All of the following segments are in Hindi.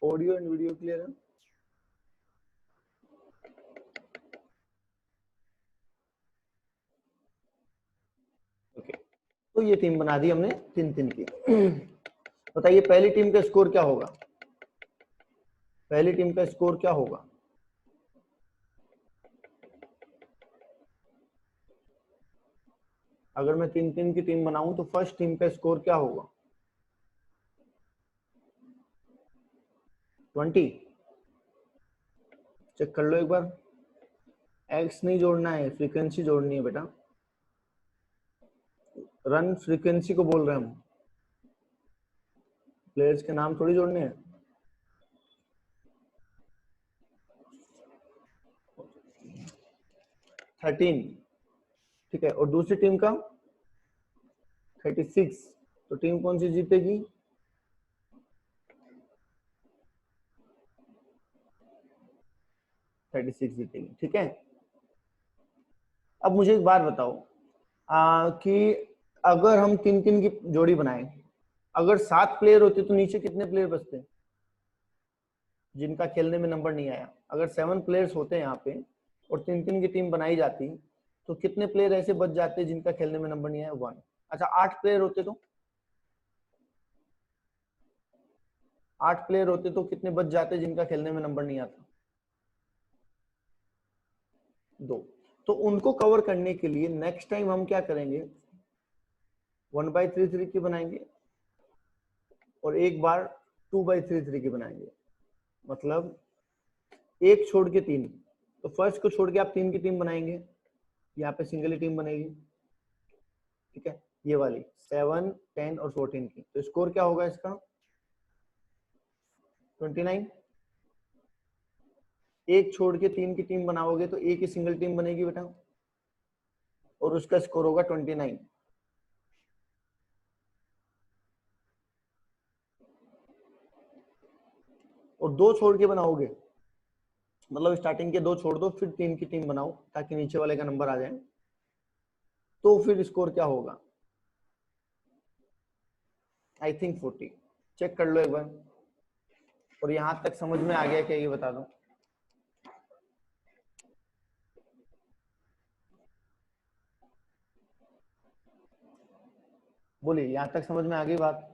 ऑडियो एंड वीडियो क्लियर है? ओके, तो ये टीम बना दी हमने 3-3 की। बताइए पहली टीम का स्कोर क्या होगा? पहली टीम का स्कोर क्या होगा? अगर मैं 3-3 की टीम बनाऊं तो फर्स्ट टीम का स्कोर क्या होगा? 20। चेक कर लो एक बार। एक्स नहीं जोड़ना है, फ्रीक्वेंसी जोड़नी है बेटा। रन फ्रीक्वेंसी को बोल रहे हैं हम, प्लेयर्स के नाम थोड़ी जोड़ने हैं। थर्टीन, ठीक है। और दूसरी टीम का 36। तो टीम कौन सी जीतेगी? थर्टी सिक्स जीतेगी, ठीक है। अब मुझे एक बात बताओ कि अगर हम 3-3 की जोड़ी बनाए, अगर 7 प्लेयर होते तो नीचे कितने प्लेयर बचते जिनका खेलने में नंबर नहीं आया? अगर 7 प्लेयर्स होते हैं यहाँ पे और 3-3 की टीम बनाई जाती तो कितने प्लेयर ऐसे बच जाते जिनका खेलने में नंबर नहीं आया? 1। अच्छा 8 प्लेयर होते तो 8 प्लेयर होते तो कितने बच जाते जिनका खेलने में नंबर नहीं आता? 2। तो उनको कवर करने के लिए नेक्स्ट टाइम हम क्या करेंगे? 1/3 की बनाएंगे और एक बार 2/3 की बनाएंगे। मतलब एक छोड़ के 3। तो फर्स्ट को छोड़ के आप 3 की टीम बनाएंगे, यहाँ पे सिंगल ही टीम बनेगी, ठीक है। ये वाली 7, 10 और 14 की, तो स्कोर क्या होगा इसका? 29। एक छोड़ के 3 की टीम बनाओगे तो एक ही सिंगल टीम बनेगी बेटा, और उसका स्कोर होगा 29। और 2 छोड़ के बनाओगे, मतलब स्टार्टिंग के 2 छोड़ दो फिर 3 की टीम बनाओ ताकि नीचे वाले का नंबर आ जाए, तो फिर स्कोर क्या होगा? I think 40। चेक कर लो एक बार। और यहां तक समझ में आ गया क्या, ये बता दो। बोलिए, यहां तक समझ में आ गई बात?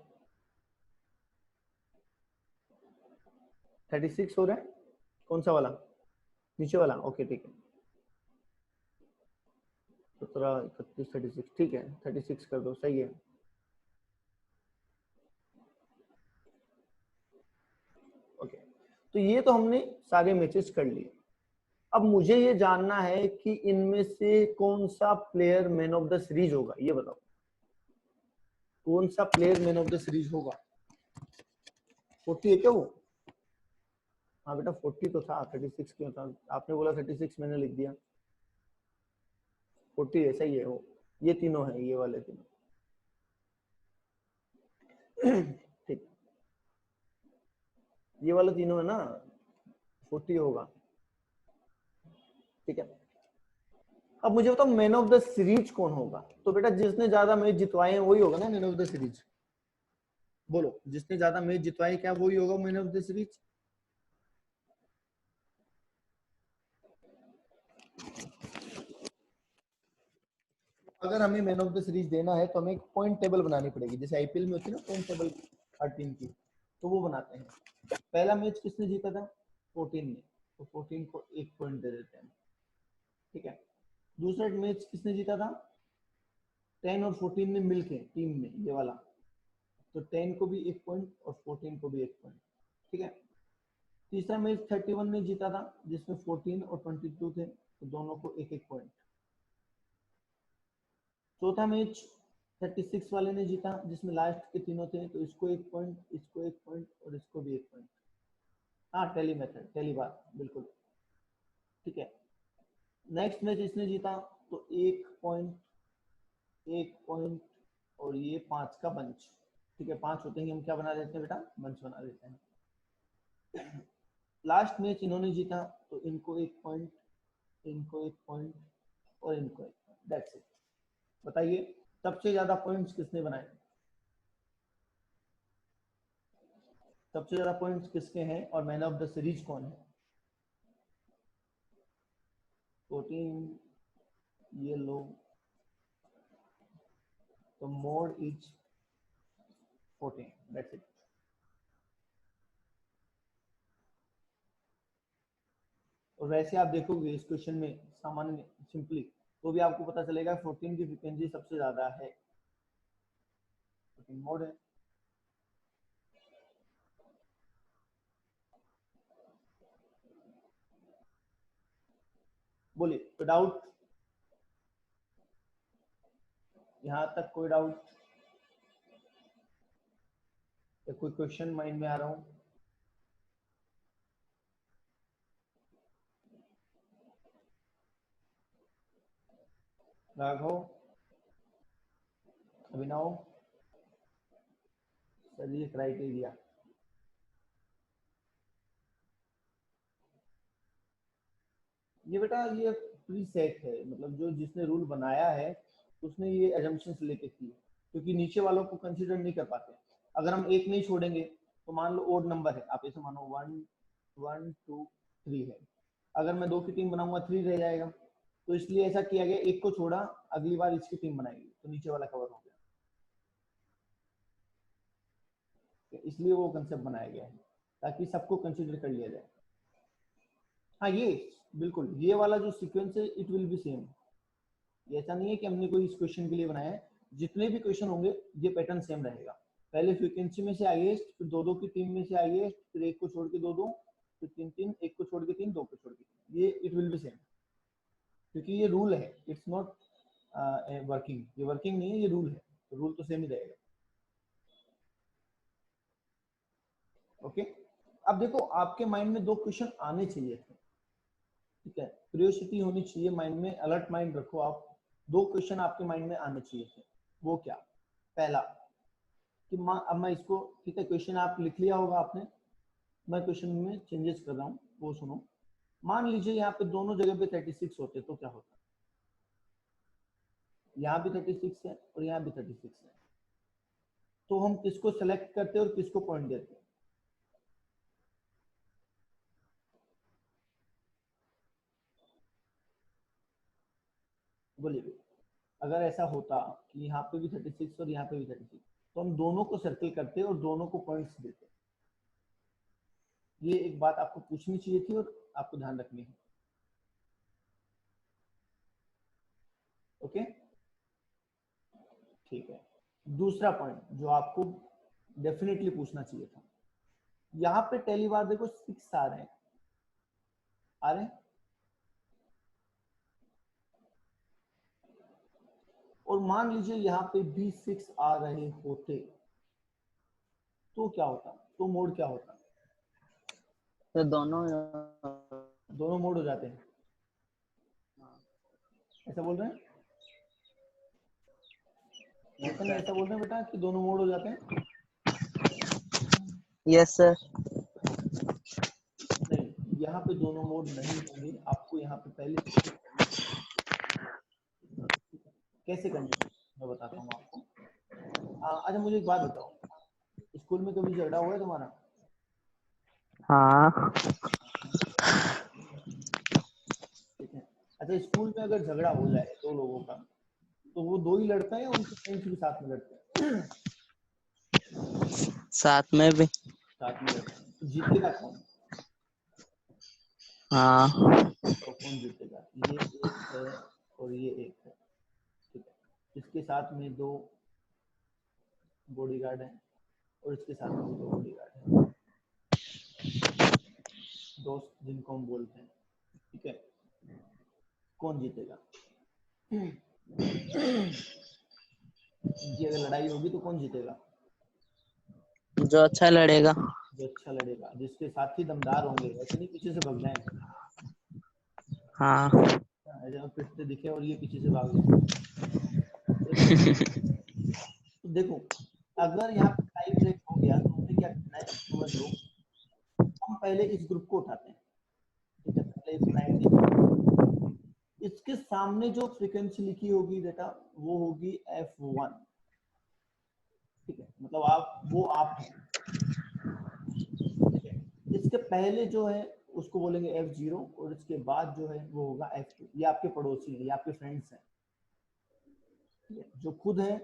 36 हो रहा है? कौन सा वाला? नीचे वाला, ओके ठीक है। 17, 31, 36, ठीक है। 36 कर दो, सही है। ओके, तो ये तो हमने सारे मैचेस कर लिए। अब मुझे ये जानना है कि इनमें से कौन सा player man of the series होगा, ये बताओ। कौन सा player man of the series होगा? 40 है क्या वो? हाँ बेटा 40 तो था, 36 क्यों था? आपने बोला 36, मैंने लिख दिया 40 है, सही है वो। ये तीनों है, ये वाले तीनों। ठीक, ये वाले तीनों है ना, 40 होगा, ठीक है। अब मुझे बताओ मैन ऑफ द सीरीज कौन होगा? तो बेटा जिसने ज्यादा मैच जितवाए हैं वही होगा ना मैन ऑफ द सीरीज। बोलो, जिसने ज्यादा मैच जितवाए क्या वही होगा मैन ऑफ द सीरीज? अगर हमें मैन ऑफ द सीरीज देना है तो हमें एक पॉइंट टेबल बनानी पड़ेगी, जैसे आईपीएल में होती है ना पॉइंट टेबल हर टीम की, तो वो बनाते हैं। पहला मैच किसने जीता था? 14 ने, तो 14 को 1 पॉइंट दे देते हैं, ठीक है। दूसरा मैच किसने जीता था? 10 और 14 ने मिलके टीम में, ये वाला, तो 10 को भी 1 पॉइंट और 14 को भी 1 पॉइंट, ठीक है। तीसरा मैच 31 ने जीता था जिसमें 14 और 22 थे, तो दोनों को 1-1 पॉइंट। चौथा मैच 36 वाले ने जीता जिसमें लास्ट के तीनों थे, तो इसको 1 पॉइंट, इसको 1 पॉइंट और इसको भी 1 पॉइंट। हाँ टेली मेथड, टेली बात, बिल्कुल ठीक है। नेक्स्ट मैच इसने जीता तो 1 पॉइंट, 1 पॉइंट और ये 5 का बंच, ठीक है। 5 होते ही हम क्या बना देते हैं बेटा? बंच बना देते हैं। लास्ट मैच इन्होंने जीता तो इनको 1 पॉइंट, इनको 1 पॉइंट और इनको 1 पॉइंट, दैट्स इट। बताइए सबसे ज्यादा पॉइंट्स किसने बनाए? सबसे ज्यादा पॉइंट्स किसके हैं और मैन ऑफ द सीरीज कौन है? 14, ये लो, तो मोड इज 14, दैट्स इट। और वैसे आप देखोगे इस क्वेश्चन में सामान्य सिंपली तो भी आपको पता चलेगा 14 की फ्रीक्वेंसी सबसे ज्यादा है, 14 मोड है। बोलिए, तो डाउट यहाँ तक? कोई डाउट या कोई क्वेश्चन माइंड में आ रहा हूँ? राघव, अभिनव सर, ये क्राइटेरिया ये बेटा ये प्री सेट है, मतलब जो जिसने रूल बनाया है उसने ये एजम्पशंस लेके की, क्योंकि नीचे वालों को कंसीडर नहीं कर पाते। अगर हम एक नहीं छोड़ेंगे तो मान लो ओड नंबर है, आप ऐसे मानो 1 1 2 3 है, अगर मैं 2 की टीम बनाऊंगा 3 रह जाएगा, तो इसलिए ऐसा किया गया, एक को छोड़ा, अगली बार इसकी टीम बनाएगी तो नीचे वाला कवर हो गया, इसलिए वो कंसेप्ट बनाया गया है ताकि सबको कंसीडर कर लिया जाए। हाँ ये बिल्कुल, ये वाला जो सीक्वेंस है इट विल बी सेम, ऐसा नहीं है कि हमने कोई इस क्वेश्चन के लिए बनाया है, जितने भी क्वेश्चन होंगे ये पैटर्न सेम रहेगा। पहले फ्रीक्वेंसी में से हाईएस्ट, फिर दो दो की टीम में से हाईएस्ट, फिर एक को छोड़ के दो दो, फिर तीन तीन, एक को छोड़ के तीन, दो को छोड़ के तीन, ये इट विल बी सेम, क्योंकि ये रूल है, इट्स नॉट वर्किंग, ये वर्किंग नहीं है, ये रूल है, तो रूल तो सेम ही रहेगा। ओके, अब देखो आपके माइंड में दो क्वेश्चन आने चाहिए थे, ठीक है, क्यूरियोसिटी होनी चाहिए माइंड में, अलर्ट माइंड रखो आप, दो क्वेश्चन आपके माइंड में आने चाहिए थे। वो क्या? पहला कि अब मैं इसको, ठीक है, क्वेश्चन आप लिख लिया होगा आपने, मैं क्वेश्चन में चेंजेस कर रहा हूँ, वो सुनो। मान लीजिए यहाँ पे दोनों जगह पे 36 होते तो क्या होता? यहाँ भी 36 है और यहाँ भी 36 है, तो हम किसको सेलेक्ट करते और किसको पॉइंट देते? बोलिए, अगर ऐसा होता कि यहाँ पे भी 36 और यहाँ पे भी 36, तो हम दोनों को सर्कल करते और दोनों को पॉइंट्स देते। ये एक बात आपको पूछनी चाहिए थी और आपको ध्यान रखनी है। ओके, ठीक है। दूसरा पॉइंट जो आपको डेफिनेटली पूछना चाहिए था, यहाँ पे पहली बार देखो 6 आ रहे हैं, आ रहे हैं, और मान लीजिए यहाँ पे भी 6 आ रहे होते तो क्या होता? तो मोड क्या होता? तो दोनों मोड हो जाते हैं, ऐसा बोल रहे हैं? ऐसा बोल रहे हैं बेटा कि दोनों मोड हो जाते हैं? Yes sir. नहीं, यहाँ पे दोनों मोड नहीं होंगे, आपको यहाँ पे पहले से कैसे करनी है मैं बताता हूँ आपको। अच्छा मुझे एक बात बताओ, स्कूल में कभी झगड़ा हुआ है तुम्हारा? हाँ। ठीक है, अच्छा स्कूल में अगर झगड़ा हो जाए दो लोगों का, तो वो दो ही लड़ते हैं या उनके फ्रेंड्स भी साथ में लड़ते हैं? साथ में भी। साथ में लड़ते हैं, तो जीतेगा कौन? हाँ। तो कौन जीतेगा? ये एक है और ये एक है, ठीक है, इसके साथ में दो बॉडीगार्ड हैं और इसके साथ में भी दो बॉडीगार्ड हैं, दोस्त जिनको हम बोलते हैं, ठीक है, कौन जीतेगा? इनकी अगर लड़ाई होगी तो कौन जीतेगा? जो अच्छा लड़ेगा। जो अच्छा लड़ेगा, जिसके साथी दमदार होंगे, ऐसे नहीं पीछे से भाग जाएं, हाँ। ऐसे पिटते दिखे और ये पीछे से भाग जाए। तो देखो अगर यहाँ पे टाई ब्रेक हो गया तो हमें क्या करना है, समझ लो, हम पहले इस ग्रुप को उठाते हैं, ठीक है, पहले इस प्राइमरी, इसके सामने जो फ्रीक्वेंसी लिखी होगी बेटा वो होगी F1, ठीक है, मतलब आप वो आप हैं, पहले जो है उसको बोलेंगे f0 और इसके बाद जो है वो होगा f2। ये आपके पड़ोसी हैं, ये आपके फ्रेंड्स हैं। जो खुद है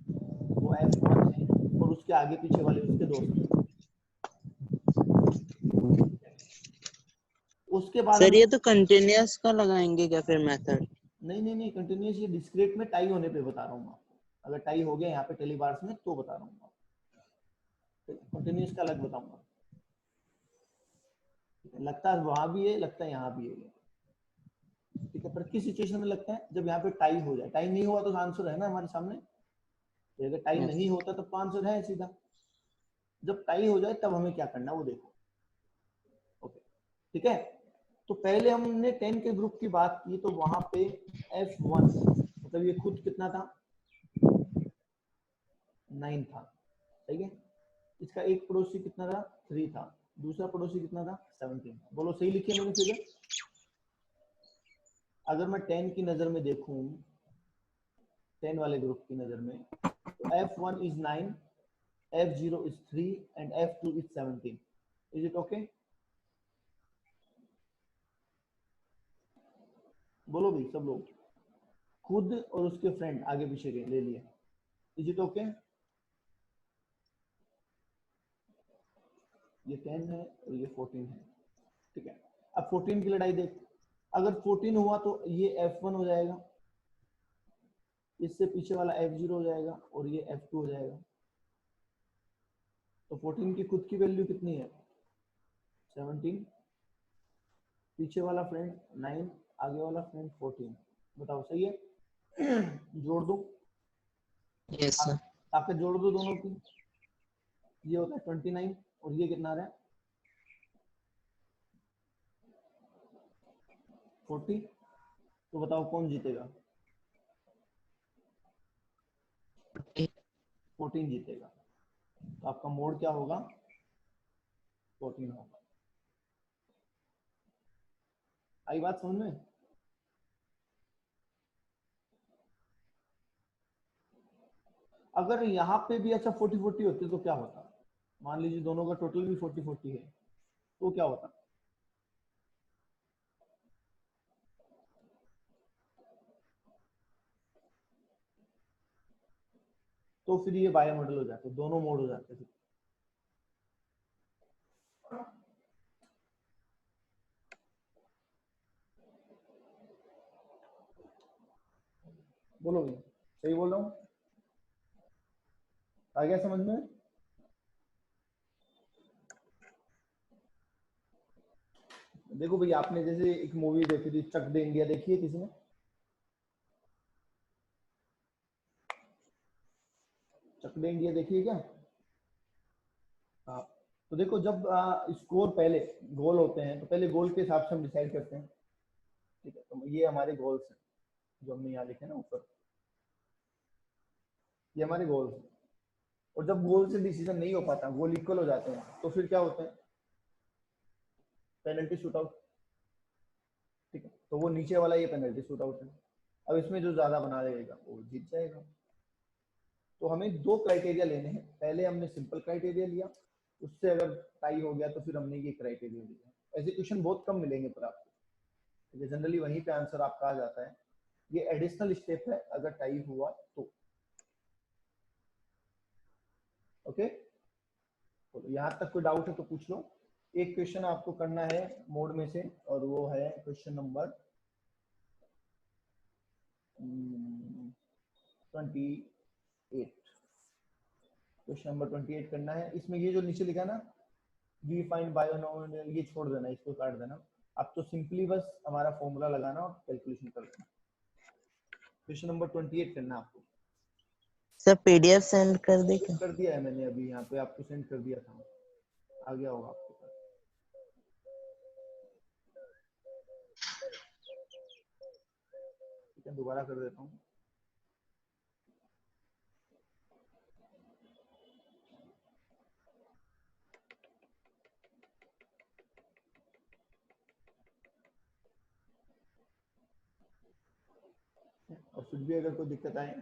वो f1 है और उसके आगे पीछे वाले उसके दोस्त हैं। उसके बाद सर हम ये तो कंटिन्यूअस का लगाएंगे क्या फिर मेथड? नहीं कंटिन्यूस, ये डिस्क्रीट में टाई होने पे बता रहा हूँ आपको। अगर टाई हो गया यहाँ पे टेली बार्स में तो बता रहा हूँ आपको, कंटिन्यूस का अलग बताऊंगा। लगता है वहां भी है, लगता है यहाँ भी है, ठीक है। पर किस सिचुएशन में लगता है? जब यहाँ पे टाई हो जाए। टाई नहीं हुआ तो आंसर है ना हमारे सामने, तो अगर टाई Yes. नहीं होता तब तो आंसर है सीधा। जब टाई हो जाए तब हमें क्या करना है वो देखो। ओके, ठीक है। तो पहले हमने 10 के ग्रुप की बात की, तो वहां पे f1 मतलब ये खुद कितना था? 9 था, सही है। इसका एक पड़ोसी कितना था? 3 था। दूसरा पड़ोसी कितना था? 17। बोलो सही लिखी है मैंने फिगर? अगर मैं 10 की नजर में देखूं, 10 वाले ग्रुप की नजर में, तो f1 is 9, f0 is 3 and f2 is 17. Is it okay? बोलो भी सब लोग, खुद और उसके फ्रेंड आगे पीछे के ले लिए। Is it okay? ये 10 है और ये 14 है, ठीक है। अब 14 की लड़ाई देख, अगर 14 हुआ तो ये f1 हो जाएगा, इससे पीछे वाला f0 हो जाएगा और ये f2 हो जाएगा। तो 14 की खुद की वैल्यू कितनी है? 17, पीछे वाला फ्रेंड 9, आगे वाला फ्रेंड 14। बताओ सही है? जोड़ दो, Yes, sir. ताकत जोड़ दो दोनों की। ये होता है 29 और ये कितना आ रहा है? 40। तो बताओ कौन जीतेगा? 14 जीतेगा। तो आपका मोड क्या होगा? 14 होगा। आई बात समझ में? अगर यहाँ पे भी अच्छा 40-40 होते तो क्या होता? मान लीजिए दोनों का टोटल भी 40-40 है, तो क्या होता? तो फिर ये बायो मॉडल हो जाते, दोनों मोड हो जाते फिर। बोलो भी सही बोल रहा हूँ? आ गया समझ में? देखो भाई, आपने जैसे एक मूवी देखी थी चक दे इंडिया, देखी है किसी ने? चक दे इंडिया देखी है क्या? हाँ। तो देखो जब स्कोर पहले गोल होते हैं तो पहले गोल के हिसाब से हम डिसाइड करते हैं, ठीक है। तो ये हमारे गोल्स हैं जो हमने यहाँ लिखे ना ऊपर, ये हमारे गोल्स हैं। और जब गोल से डिसीजन नहीं हो पाता, गोल इक्वल हो जाते हैं, तो फिर क्या होता है? पेनल्टी शूट आउट, ठीक है। तो वो नीचे वाला ये पेनल्टी शूट आउट है। अब इसमें जो ज्यादा बना देगा वो जीत जाएगा। तो हमें दो क्राइटेरिया लेने हैं। पहले हमने सिंपल क्राइटेरिया लिया, उससे अगर टाई हो गया तो फिर हमने ये क्राइटेरिया लिया। ऐसे क्वेश्चन बहुत कम मिलेंगे पर आपको, जनरली वहीं पे आंसर आपका आ जाता है। ये एडिशनल स्टेप है अगर टाई हुआ तो। ओके, तो यहाँ तक कोई डाउट है तो पूछ लो। एक क्वेश्चन आपको करना है मोड में से, और वो है क्वेश्चन नंबर 28। क्वेश्चन नंबर 28 करना है। इसमें ये जो नीचे लिखा ना, वी फाइंड बायोनोमियल, ये छोड़ देना, इसको काट देना। अब तो सिंपली बस हमारा फॉर्मूला लगाना और कैलकुलेशन कर देना। क्वेश्चन नंबर 28 करना आपको। सर पीडीएफ सेंड कर दे क्या? कर दिया है मैंने, अभी यहाँ पे आपको सेंड कर दिया था, आ गया होगा आपके पास। ठीक है, दोबारा कर देता हूँ। और फिर भी अगर कोई दिक्कत आए